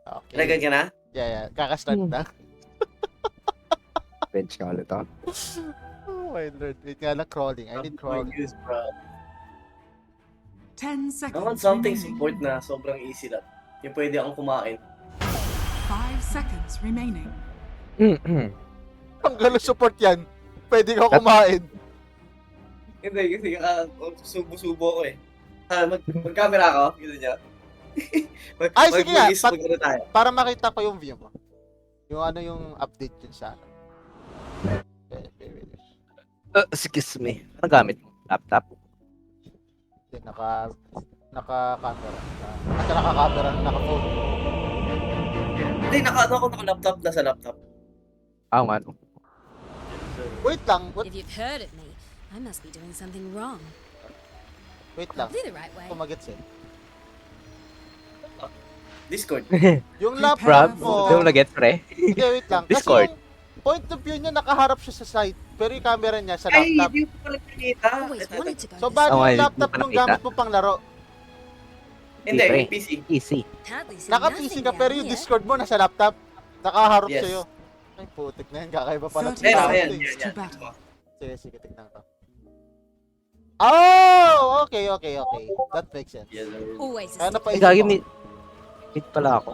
Okay. Nagag ka na? Yeah. Kakastart na. Bench ka ulit ako. Oh my lord. Wait nga lang, crawling. I need crawling. Use, bro. 10 I seconds want something remaining. support na sobrang easy lang. Yung pwede akong kumain. 5 seconds remaining. Ang galo support yan. Pwede ka kumain. Hindi, kasi subo-subo ko eh. Mag-camera ako, gano'n niya. Ay, sige nga. Mag-ano tayo. Para makita ko yung view mo. Yung ano yung update yun sa ano. Wait. Excuse me. Ano gamit mo? Laptop? Hindi, naka-camera. Naka-camera, naka-phone. Hindi, naka-laptop, nasa laptop. Ah, nga no. Wait lang, If you've heard of me, I must be doing something wrong. wait lang. Probably the right way. Kumagets eh. Discord. Yung Rob, laptop mo, hindi mo na-get pre. hindi, wait lang. Kasi Discord. yung point of view niya nakaharap siya sa side, pero yung camera niya sa Ay, laptop. hindi ko pala nakita. Always wanted to go So, this bali Oh, yung ay, laptop hindi pa nung nakita. gamit mo pang laro. Hindi, pre. yung PC. Easy. Hardly seen Naka-PC nothing ka, down pero yung here. Discord mo nasa laptop. Nakaharap Yes. sa'yo. Ay, putik na yan. Kakaiba pala. 30 Ayan, Tao ayan, to eh. yan, yan. Sige, tignan ko. Oh! Okay. That makes sense. Yes, sir. Always a Kaya step. napaisip Gagi, ako. mid pala ako.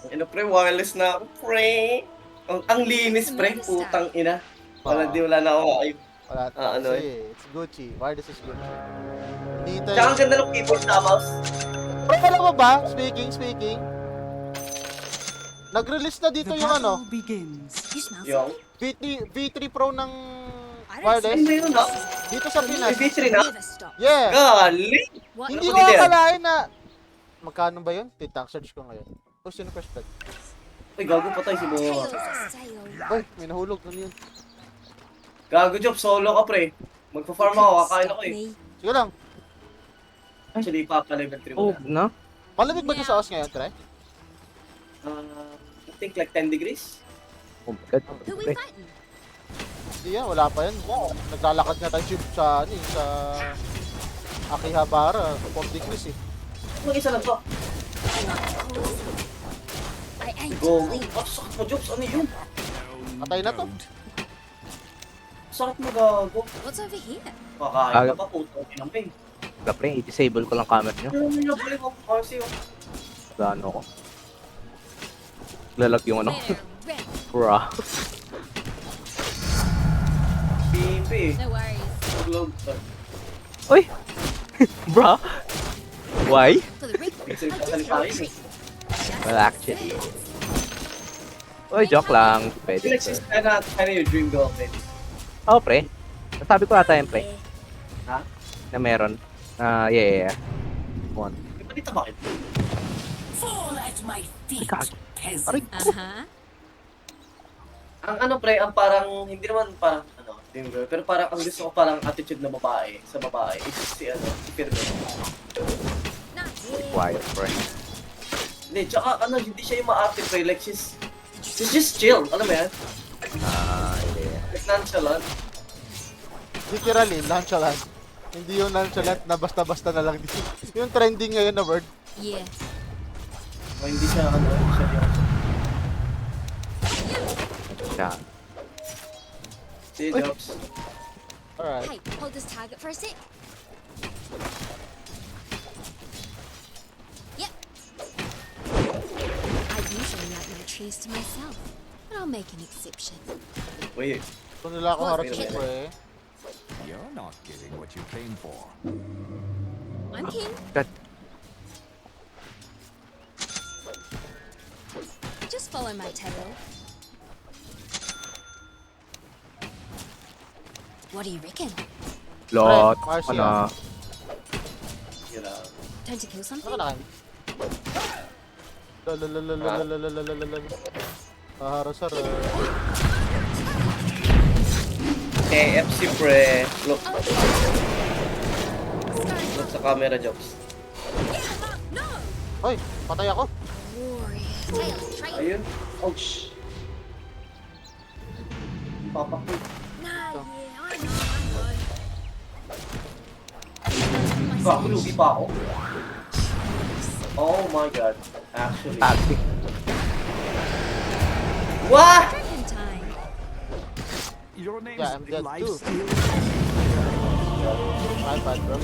Ano pre, wireless na ako, pre. Ang linis, pre. Putang ina. Wala na ako ayun. Wala. ano Sige, it's Gucci. Wireless is Gucci. Hinihintay. Tsaka ang ganda ng keyboard na mouse. Pero alam mo ba? Speaking. Nag-release na dito The yung ano, battle begins. You smell Yung, something? V3 Pro ng I don't wireless. ay, mayroon na. Dito sa Pinas. May V3 na. Never stop. Yeah. Gali! What? Hindi Ano ko ba yan? akalain na... Magkano ba yun? Titang, search ko ngayon. Oh, sino first blood? Ay, gago patay si Tales Boa. a sail. Ay, may nahulog. Ano yun? Gago job, solo ka pre. Magpa-farm ako, kakain ako eh. Me. Sige lang. Actually, ipapa-level 3 Oh, mo na. na? Malamig ba dyan sa OS ngayon, Tre? I think like 10 degrees. Oh my god. Who we Pre. fighting? Hindi yan, wala pa yan. Naglalakad nga tayo sa, sa Akihabara, 4 degrees eh. Mag-isa lang to. I ain't Go. clean. Ah, sakit mo jobs, ano yun? Patay na to. Sakit mo gago. What's over here? Kakain ka pa, putang ina mo eh. Wala pre, i-disable ko lang camera nyo. Ano yung nabalik ako kasi yung... Gano ko. Lalag yung ano. Clear, red. Bra. Pipi. No worries. Mag-load ka. Uy! Bra! Why? For the rig. Kasi I did kasalita your yun eh. trick. Well, actually. Uy, joke lang. Pwede. Felix, is kinda your dream girlfriend. Oh, pre. Nasabi ko ata yung pre. Ha? Na meron. Yeah. One. May balita bakit? Fall at my feet, God. peasant. Aray. Uh-huh. Ang ano pre, ang parang, hindi naman parang, ano, dream girl, pero parang ang gusto ko parang attitude na babae, sa babae, is si ano, si Firme. Nice. Quiet, pre. Hindi, tsaka ano, hindi siya yung maarte pre, like she's just chill, alam mo yan? Yeah. Like nonchalant. Literally, nonchalant. Hindi yung nonchalant na basta-basta na lang. Yung trending ngayon na word. Yeah. O hindi siya, ano, hindi siya yung, Siya. si Jobs. Alright. Hey, hold this target for a sec. Yep. I usually like my trees to myself, but I'll make an exception. Wait, Kung nila ako harap sa pre. You're not getting what you came for. I'm king. God. Just follow my tail. What do you reckon? Lot. Marcia. Ano. yun na. Time to kill something? Ano na kayo? Lalalalalalalalalalalalala. Paharasar. KFC pre, look, Oh, look sa camera Jobs. no! Hoy, patay ako. Warrior. Tail, try it. Ayun, ouch. Papakit. Nah, yeah, I know. Gago, lugi pa ako. Oh my god. Actually. Tactic. What? Dragon time. Your name's Yeah, I'm dead Life too. Steal. My bad, bro.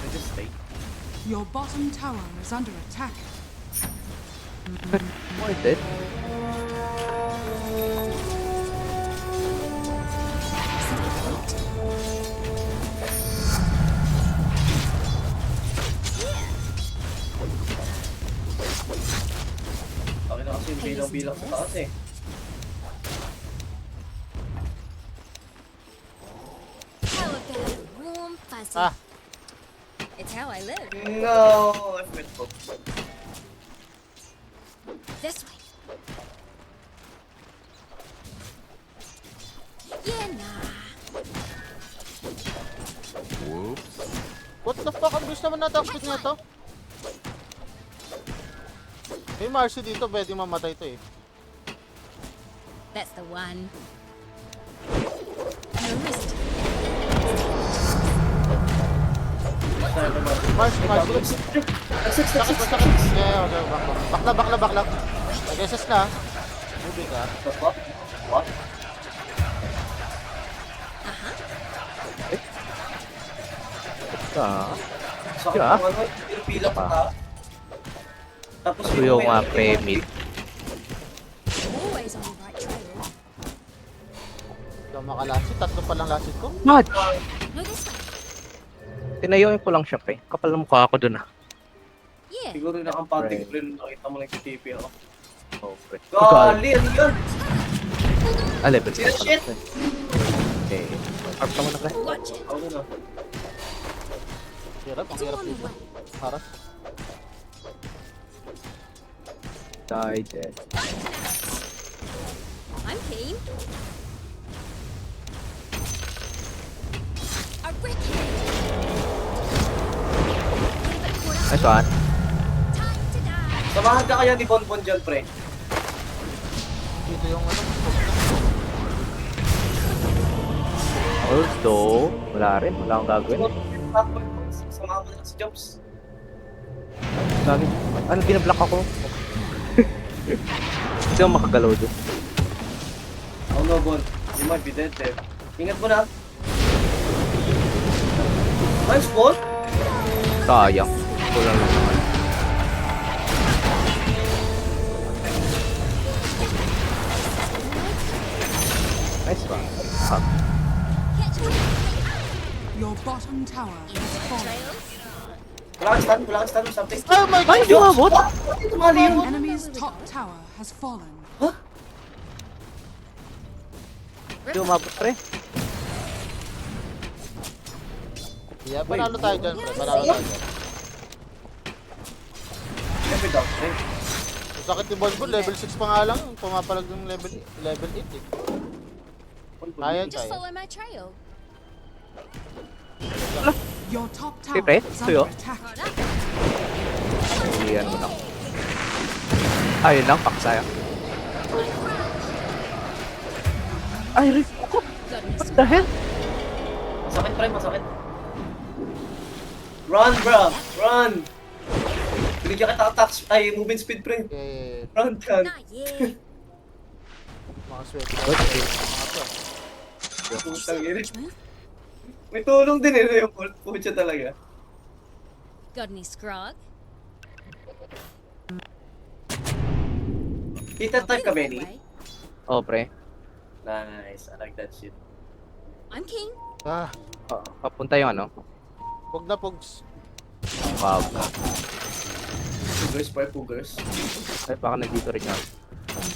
I just stay. Your bottom tower is under attack. Pointed. Akin na kasi yung bilang-bilang sa taas eh. How about a warm fuzzy? Ah. It's how I live. No! I went po. This way. Yeah, nah. Whoops. What the fuck? Ang gusto naman na-attack speed niya to? May Marcy dito, pwede mamatay to eh. That's the one. No risk. Marcy. Nagsix. Sakit. Yeah, okay, back. Nag-SS na. Movie ka. The fuck? What? Ah. Sakit Yeah. ng ano, bilang sa taas. Tapos Ito yung may- pre-mid. Always on the right trail. Ikaw makalasit. Tatlo pa lang lasit ko. What? No, this way. Tinayuin ko lang siya, pre. Kapal ng mukha ako dun, ah. Yeah. Siguro nakampante Right. ko rin. Nakita mo nag-TP ako. Oh, pre. Gali! Ano yun? Ah, level Shit, 6 shit. Okay. Arp naman na, pre. Watch it. Ako na. Hirap, ang It's all hirap on the dito. way. Haras. Die dead. I'm keen. A wreckage. Nice one. Time to die. Samahan ka kaya ni Bonbon dyan, pre. Dito yung ano. Also, wala rin. Wala akong gagawin. Samahan mo na lang si Jobs. Lagi. Ano, binablock ako. Hindi ako makagalaw doon. Oh no, Bon. You might be dead there. Ingat mo na. Nice, Bon. Sayang. Kulang lang naman. Nice one. Ah, Catch me. Your bottom tower has fallen. Trails. Wala kang stun or something. Oh my god! Ay, umabot! Bakit tumali yun? Enemy's top tower has fallen. Hindi umabot, pre. Yeah, panalo tayo dyan, pre. Panalo tayo dyan. Siyempre daw, pre. Ang sakit ni Bonbon, level 6 pa nga lang. Pumapalag ng level 8 eh. Kaya, Just kaya. follow my trail. Your top tower pre, is tuyo. under attack. Caught up. Iyan mo lang. Ayun lang, paksaya. Ay, Rick! Goodness. What the hell? Masakit, pre. Masakit. Run, bro. Run. Binigyan kita attack. Ay, movement speed, pre. Eh, Run, run. Not yet. mga sweat. Putang ina. Which move? May tulong din eh. Yung pucha talaga. Got any scrog? Kita type ka, Either Benny? way, Oh, pre. Nice. I like that shit. I'm keen. Ah, Oh, papunta yung ano. pug na pugs. Wow. Poogers, pre. Poogers. Ay, baka nandito rin yan.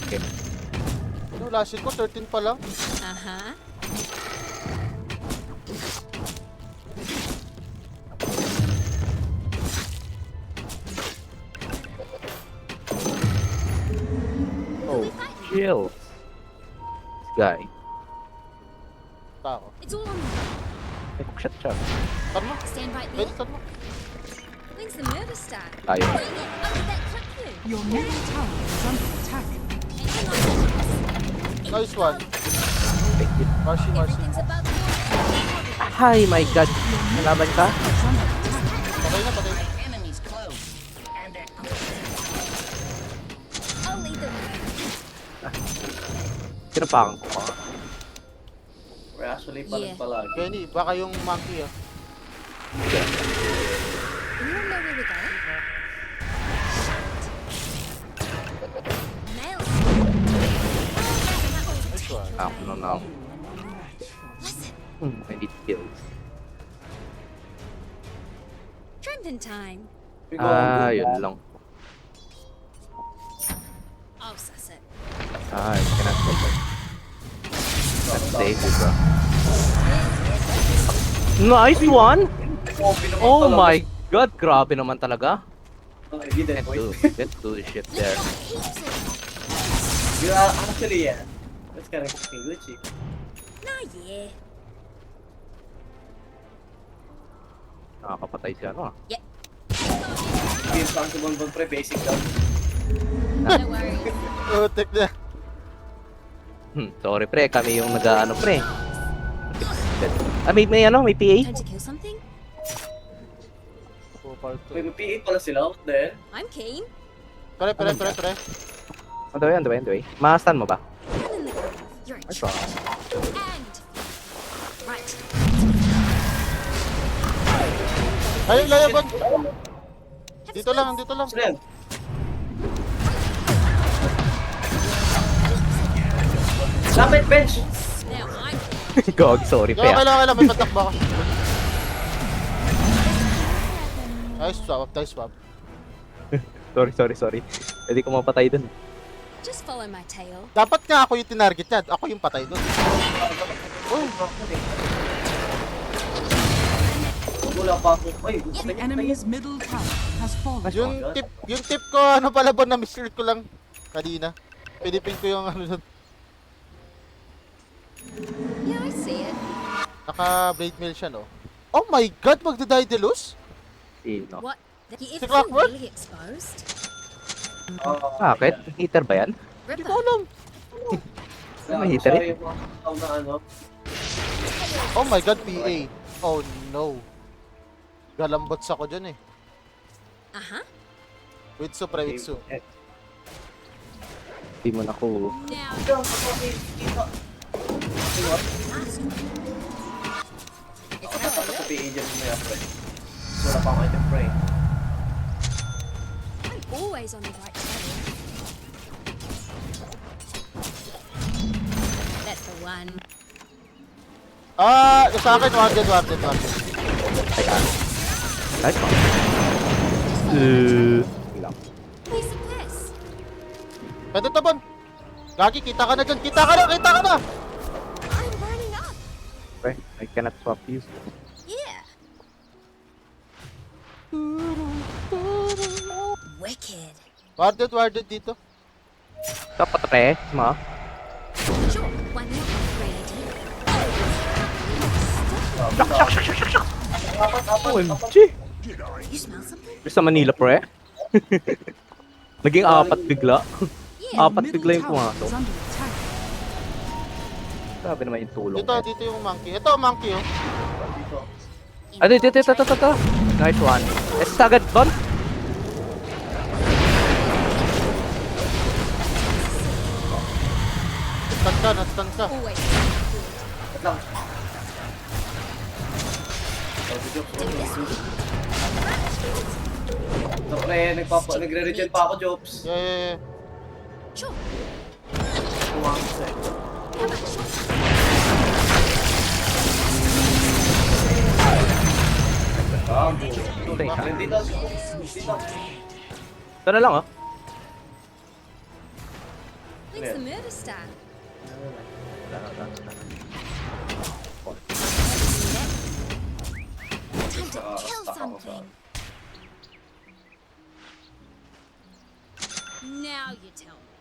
Okay. Ano, last hit ko, 13 pa lang. Uh-huh. Oh, chill. This guy. Tao. It's all on me. May hookshot siya. Tan mo. Stand right Wait, there. tan mo. When's the murder start? Tayo. Oh, that clip you. Your middle tower is under attack. And hang on to this. Nice one. Take it. Marcy. Everything's above board. Hi, my God. Nalaban ka? Is under Patay na, patay na. I'll lead them. Sinapakan ko pa. We're actually palag Yeah. palagi. Kenny, baka yung monkey ah. Anyone know where we're going? Nails. Nice one. No, no. Listen, I need kills. Trempin time. Yun lang. I'll suss it. I cannot get it. Let's save it, bro. Nice one! Oh my god, grabe naman talaga. He did, boy. Let's do the shit there. Heaps of Yeah, actually, yeah. That's kind of fucking glitchy. Nah, yeah. Nakakapatay si ano ah. Yeah. Games lang sa pre, basic lang. No worries. Utek na. Sorry pre, kami yung nag-ano pre. May ano, may PA? Time to kill something? May PA pala sila, what the hell? I'm keen. Pre. On the way. Ma-stun mo ba? I'm in the groove. You're a Nice trap. one. And right. Ay, layaban. Dito lang. Sila yan. Lapit, bench! Now I'm Gog, sorry pre. Okay lang, may patakbo ako. Nice swap. Sorry. Hindi ko mapatay dun. just follow my tail. Dapat nga ako yung tinarget niya. Ako yung patay doon. Uy! Wala pa ako. Uy, The enemy's middle tower has fallen. Yung tip ko, ano pala ba, na-misclick ko lang kanina. Pinipin ko yung ano doon. Yeah, I see it. Naka-blade mail siya, no? Oh my god, magda-Daedalus? Sino? What? If Si you're Clockwork? really exposed, Bakit? Heater ba yan? Hindi rip ko alam. Mahita rin. Na ano. Oh my god, PA. Oh no. Galambots ako dyan eh. Uh-huh. With soup, pre, with soup. Di mo na ko. Now, Ito, dito. last one. It's how I Sa look. PA dyan mo yan, pre. Wala pa ako item, pre. I'm always on the right trail. That's the one. Sa akin, warded. Teka. Nice one. Lang. Piece of this. Pwede to, Bon. Gagi, kita ka na dyan. Kita ka na! I'm burning up. Pre, I cannot swap you. Yeah. Wicked. Warded dito. Dapat pre, ma. Sure, why not? Great idea. OMG! You smell something? Sa Manila pre. Naging apat bigla. Yeah. Apat Middle bigla yung tower pumasok. is under attack. Grabe naman yung tulong. Dito yung monkey. Ito, monkey, oh. Dito. Ito. Nice one. Es agad, Bon. Nastan ka. Always. Wait lang. Oh, video. Ito, pre, nagre-regen pa ako, Jobs. Yeah. Sure. Kuwang sa How about short? Teka. Dito. Ito na lang, oh. Thanks the murder star. Time to kill something. Now you tell me.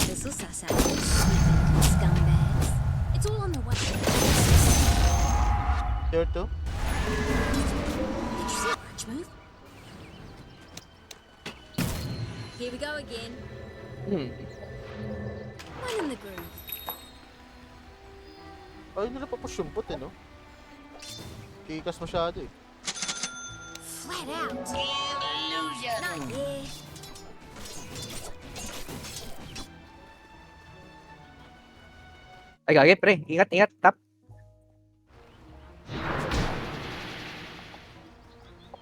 This'll suss out you sneaking scumbags. It's all on the way. Here too. Did you see Arch move? Here we go again. One in the groove. Ay, nila papush yung bot eh, no? Kikas masyado eh. Flat out. Illusion. Not here. Ay, gagi, pre. Ingat, ingat. Tap.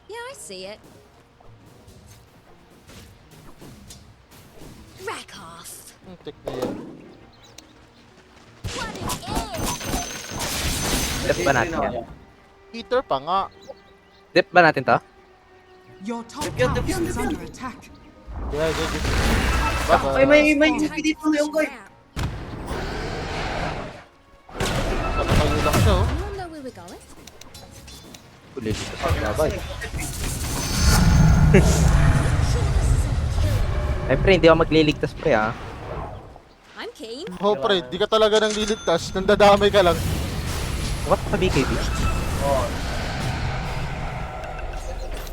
Yeah, I see it. Rack off. Tek na yan. What an egg. Dip ba natin yan? Heater pa nga. Dip ba natin to? Your top Dip yun, dip tower yun, is dip yun. under attack. Yeah, yeah, Ay, yeah. may UP dito na yung guy. Kayo lang siya, oh. You all know where we're going? Ulit. Labay. Ay, pre, hindi ako magliligtas, pre, ha? I'm keen. Oh, pre, di ka talaga nang liligtas. Nandadamay ka lang. What pa BKB? Oh,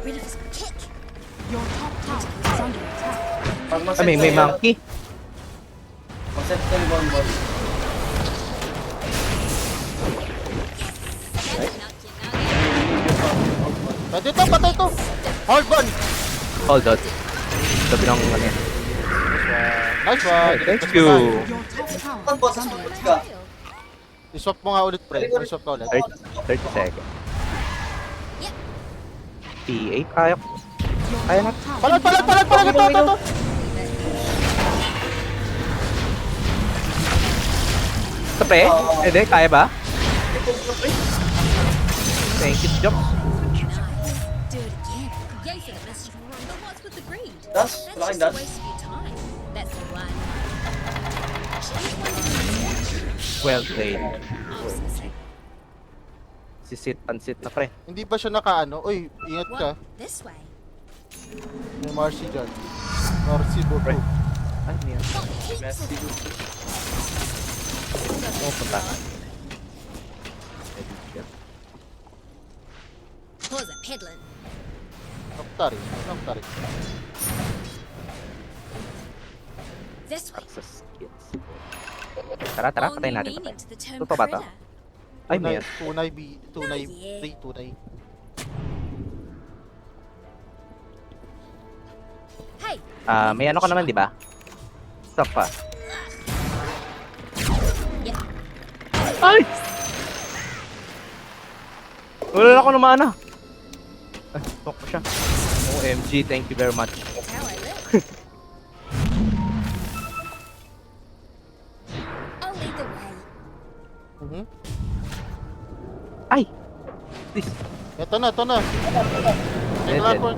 Ready for some kick? Your top tower is under attack. pag Ah, maset may na yun, monkey. maset ka ni Bonbon. Pwede to, patay to. Hold on. Hold on. Sabi ng ano yan. Nice one. Thank you. Your top tower Bonbon, is under susunod attack. ka. I-swap mo nga ulit, pre. I-swap ka ulit. 30 seconds. Yep. PA, kaya ko. Your Kaya na. top tower Palag, is palag, under palag, palag. Ito, ito, ito. Ito, pre? Hindi, kaya ba? Thank you, Jok. Nice. Do it again. Yay for the message from Ron, but what's with the greed? Das, That's malaking just a das. waste of your time. That's the one. Well played. Awesome. Sisit, pansit na, pre. Hindi ba siya nakaano? Uy, ingat ka. What? This way. May Marcy dyan. Marcy, Pre. Bobo. Ay, niya. Got heaps Messi. Oh, punta. Pause it, peddling. Noktari. Noktari. This way. Access skills. Tara, tara, All patayin new natin. meaning to the term Totoo ba to? critter. Ay, may Tunay B. Tunay Oh, yeah. 3. Tunay. Hey. may ano ka naman, di ba? Stop pa. Yeah. Ay! Wala na ako na mana. Ay, talk ko siya. OMG, thank you very much. That's how I live. I'll lead the way. Mhm. Ay! Please. Ito na, ito na. Dead, Tingnan dead. ko.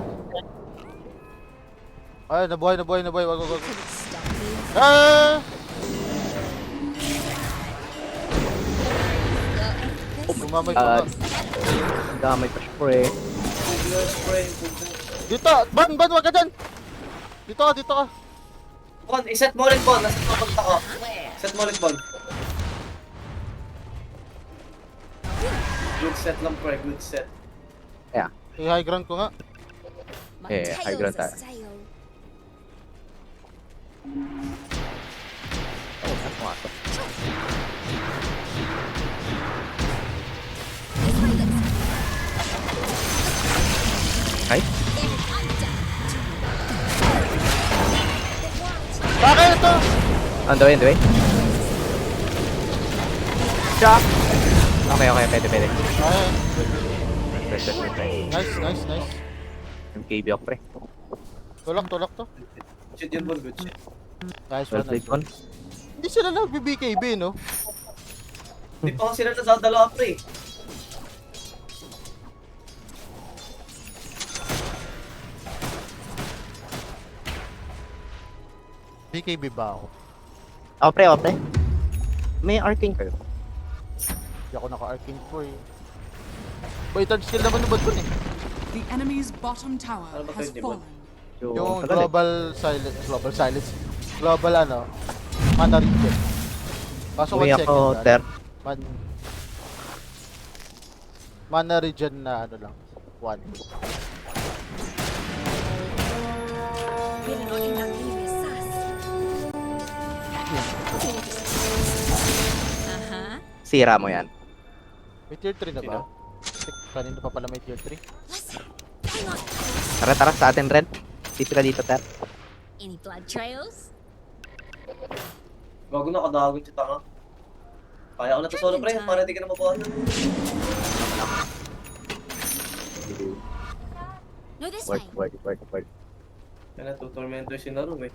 Ay, nabuhay, nabuhay, nabuhay. Wag, wag, wag. Couldn't stop me. Ah! Umamay pa ba? Ang damay pa siya, pre. Pugler spray, pugler. Dito! Ban! Ban! Wag ka dyan! Dito ka, dito ka. Bon, iset mo ulit, Bon. Nasa papunta ko. Set mo ulit, Bon. Good set lang, pre. Good set. Yeah. I-high ground ko nga. My Yeah, high tail's ground a tayo. sail. Oh, saan pumasok? This way looks Ay? Bakit ito? On the way, on the way. Shock! Okay, okay, pwede, pwede. Ay, Pwede. nice, nice, nice. MKB ako, pre. Tulak, tulak to. Shit yun, Bon. Good shit. Nice Well one, played, nice Con. one. Hindi sila nag-BKB, no? Hindi pa kasi sila nadadala, pre. BKB ba ako? Oh, pre, oh, pre. May arcane kayo. Hindi ako naka-arcane for eh. Boy, third skill naman naman dun eh. The enemy's bottom tower Ano ba has kayo, Dimon? fallen. Yung tagal eh. global silence. Global ano, mana regen. Kaso 1 Uwi second. ako, ano, ter. Mana regen na ano lang. 1. Really not in that previous sass. Uh-huh. Sira mo yan. May tier 3 na ba? Sino? Kanino pa pala may tier 3? Listen, hang on. Tara, sa atin, Ren. Dito ka dito, Ter. Any blood trails? Gago na, kadagon si tanga. Kaya ko na to solo, pre. Para di ka na mabuhat. No, this Word. way. Kaya natutormento yung sinarum eh.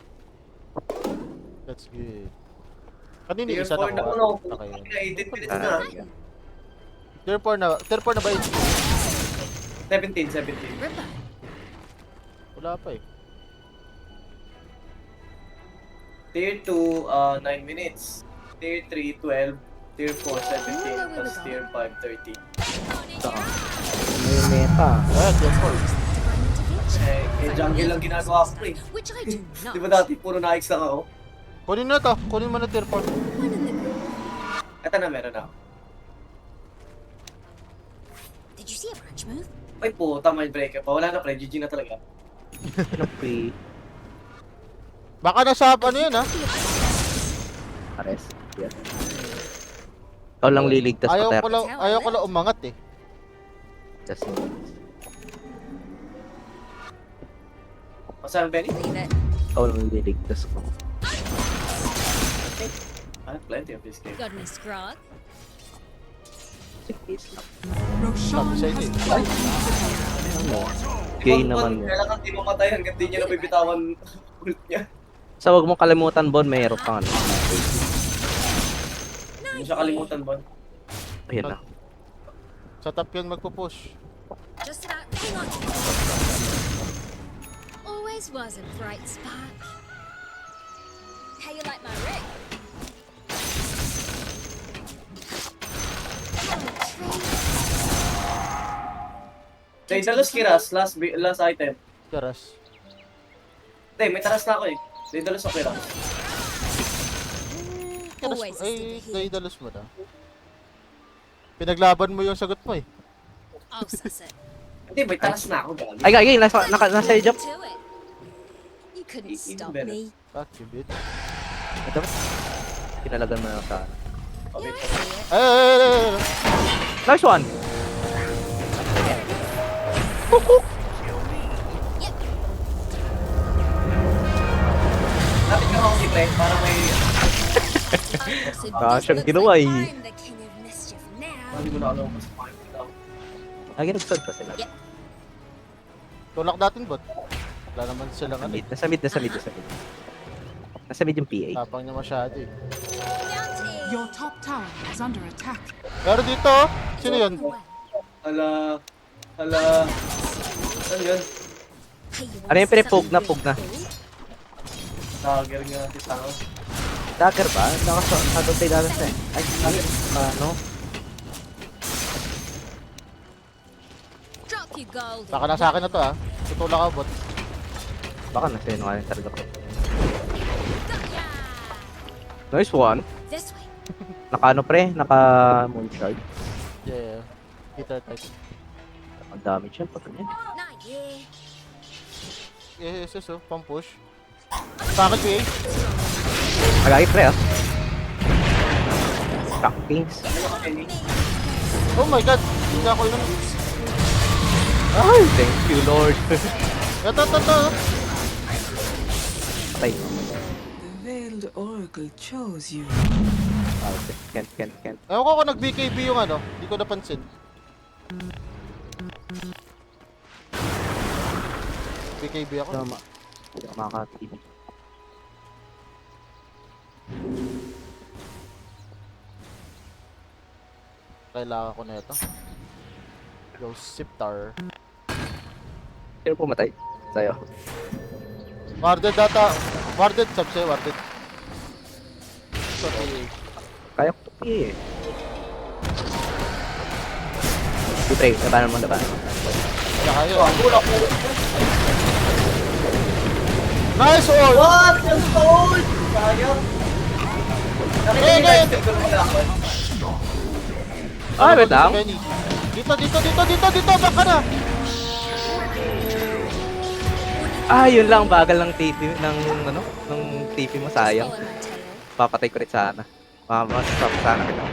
That's good. Kanino Tier isa 4 na na ano, ko? Okay. 18 minutes Ah, na. Tier 4 na ba yun? 17. Ripper. Wala pa eh. Tier 2, 9 minutes. Tier 3, 12. Tier 4, 17. Tapos tier 5, 13. may meta. Ah, tier 4. Jungle lang ginagawa ko eh. Which I do not. Di ba dati puro na-X lang ako? Kunin mo na to. Kunin mo na tier 4. One in the group. Eto na, meron na ako. Did you see a branch move? Ay puta, mind breaker pa. Wala na pre, GG na talaga. Ano, pre? Baka nasa ano yun ha? Ares. Yan. Ikaw lang liligtas pa, Ter. Ayaw ko lang umangat eh. Just in case. Masama Benny? Leave it. Ikaw lang liligtas ko. Ah, plenty of this game. Got any scrog? Just in case lang. Roshan Sabi has sa'yo eh. Gay naman yun. Kailangan di mamatay hanggang di niya nabibitawan ult niya. So, wag mong kalimutan, Bon, mayroon pang ano. Hindi siya kalimutan, Bon. Ayan na. Sa top yun magpupush. Just about. Hang on. Always was a bright spark. How you like my ring? Daedalus Kiras, last item. Karas. Hindi, may taras na ako eh. Daedalus o Kiras. Karas Always ay good to hear. daidalos mo na. Pinaglaban mo yung sagot mo eh. I'll suss it. Hindi, may taras na ako. Gabi. Ay, gagay, nasa job. To it. You couldn't Even stop better. me. Fuck you bitch. Ito, pinalagan mo na sa Okay. Yeah, I see it. Ay! Nice one! Yep. Lapit ka ako si Pre, para may... So Ah, this siyang looks ginawa like eh. I'm the king of mischief now. Hindi ko na alam mas fine daw. Lagi nagsod pa sila. Tulak natin bot. Wala naman silang ano. Nasa mid. Nasa mid yung PA. Tapang niya masyado eh. Bounty. Your top tower is under attack. Pero dito, oh, sino yun? Hala... Ano yun? Hey, you Ano want yung pre, something pug na. really cool? Dagger nga si Tango. Dagger ba? Nakasado tayo dagger sa ay, ano? Drop you gold. Baka nasa akin na to ah. Tutulak ako bot. Baka nasa yun nga yung talaga ko. Got ya. Nice one. This way. Naka ano pre? Naka moonshard. Yeah. Hitter type. Ang damage yan pag ganyan. Not yeah. Yes, oh. Pang push. Bakit PA? Agay pre ah. Shock Kings. Oh my god. Hindi ako yun. Ay, thank you Lord. Ito. Patay. The Veiled Oracle chose you. Ah, okay. Can't. Ewan ko kung nag-BKB yung ano. Hindi ko napansin. BKB ako. Tama. Hindi ako makaka-TV. Kailangan ko na ito. Go Siptar. Sino pumatay? Sa'yo. Warded data. Warded. Sab sa'yo, warded. So, PA. Kaya ko to eh. Di pre, labanan mo. Wala kayo. Oh, ang bulak ko. Nice all! What? Ang soul! Sayang. Nakita Hey, yung hey! lifestyle ko nung malakot. Ah, wait lang. Benny. Dito! Baka na! Ah, yun lang. Bagal ng TP, ng TP mo sayang. Follow my tail. Papatay ko rin sana. Masasap sana kita.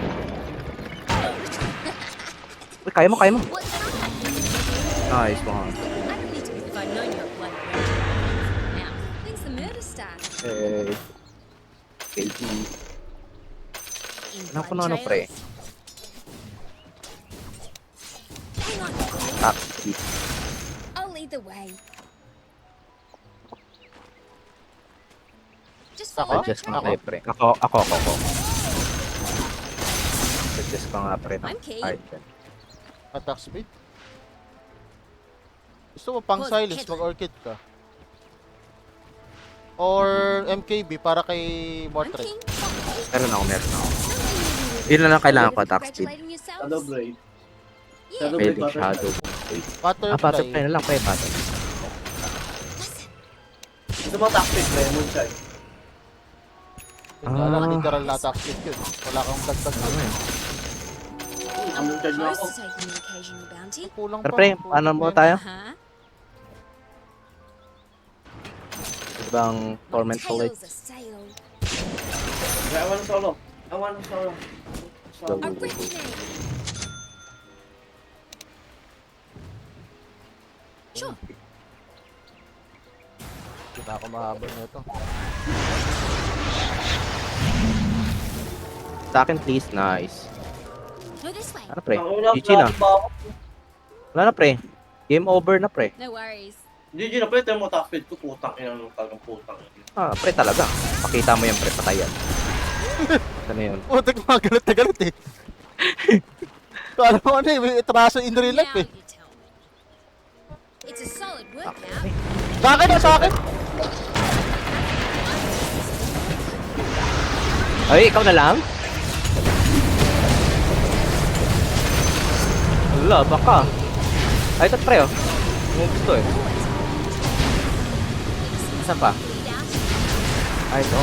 Uy, kaya mo, kaya mo. What's happening? Nice, mga. I don't need to be if I know you're a bloody red. Now, when's the murder start? Eh. KG. In Alam ko blood na ano, pre. trails? Hang on, Taxi. I'll lead the way. Just follow my Suggest ko nga trail. tayo, pre. Ako. Suggest ko nga, pre. I'm key. Item. Attack speed. Gusto mo pang Pause, silence, kid. mag-orchid ka. Or MKB para kay I'm Mortred. king. Meron ako. Yun na lang kailangan ko, attack speed. Congratulating yourselves? Shadow Blade. Yeah. Shadow Pwede Blade, shadow. Butterfly. Butterfly na lang, pre. Butterfly. Gusto mo tactic ba yun? Moonshine. Hindi lang, Ah. literal na attack speed yun. Wala kang dagdag Ano na. yun? Ang moonshine na Close ako. to taking the occasional bounty. Kulang Pero pa. pre, kulang paano pa mo yan. tayo? Uh-huh. Ibang torment My ulit. tail's a sail. I want solo. Go, A go, go, rip go. name. Sure. Hindi na ako mahabol nito. Sa akin, please. Nice. Go this way. Ano, pre? Ang una, GG na. ba ako? Wala na, pre. Game over na, pre. No worries. GG na pwede mo tactic ko. Putang ina nung talagang putang ina. Ah, pre talaga. Pakita mo yan, pre. Patayan. Ano yun? Putik mga galit na galit eh. Kala mo ano eh, may atraso in real life Now eh. you tell me. It's a solid workout. Sa akin na, sa akin! Ay, ikaw na lang? Wala, baka. Ay, ito, pre, oh. Yung gusto, eh. Saan pa? Bleed out. Ay, ito.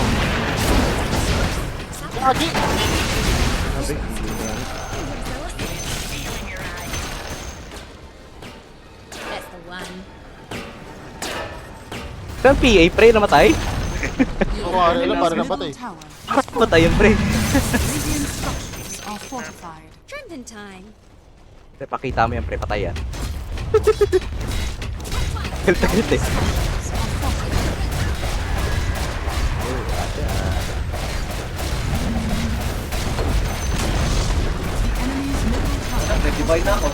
Lagi! Sabi, hindi mo yan. That's the one. Ito yung PA, pre, namatay? Kumari lang, para Middle napatay. tower. Namatay yung pre. Radiant structures are fortified. Trembling time. Pre, pakita mo yan, pre, patayan. Galit eh. Enemy's middle tower. Nag-divide na ako.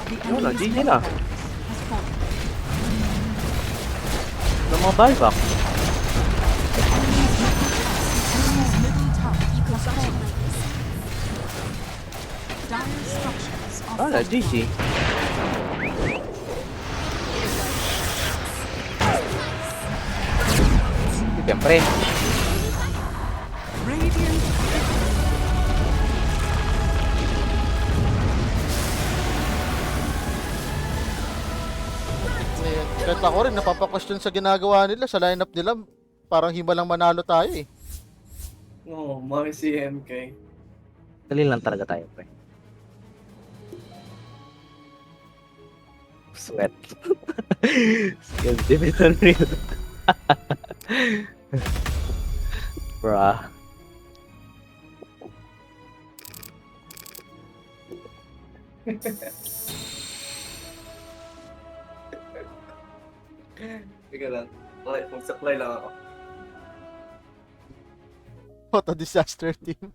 The Yun na, enemy's GG middle na. tower has fallen. Ano mga buyback? Enemy's middle tower You can has rush it fallen. like this. Dire structures are Wala, fortified. GG. Siyempre. Radiant Eh, kahit ako rin, napapa-question sa ginagawa nila, sa lineup nila, parang himalang manalo tayo eh. Oo, mga CMK. Dali lang talaga tayo, pre. Sweat. Skill division real. Bruh. Teka lang. Okay, mag-supply lang ako. What a disaster team.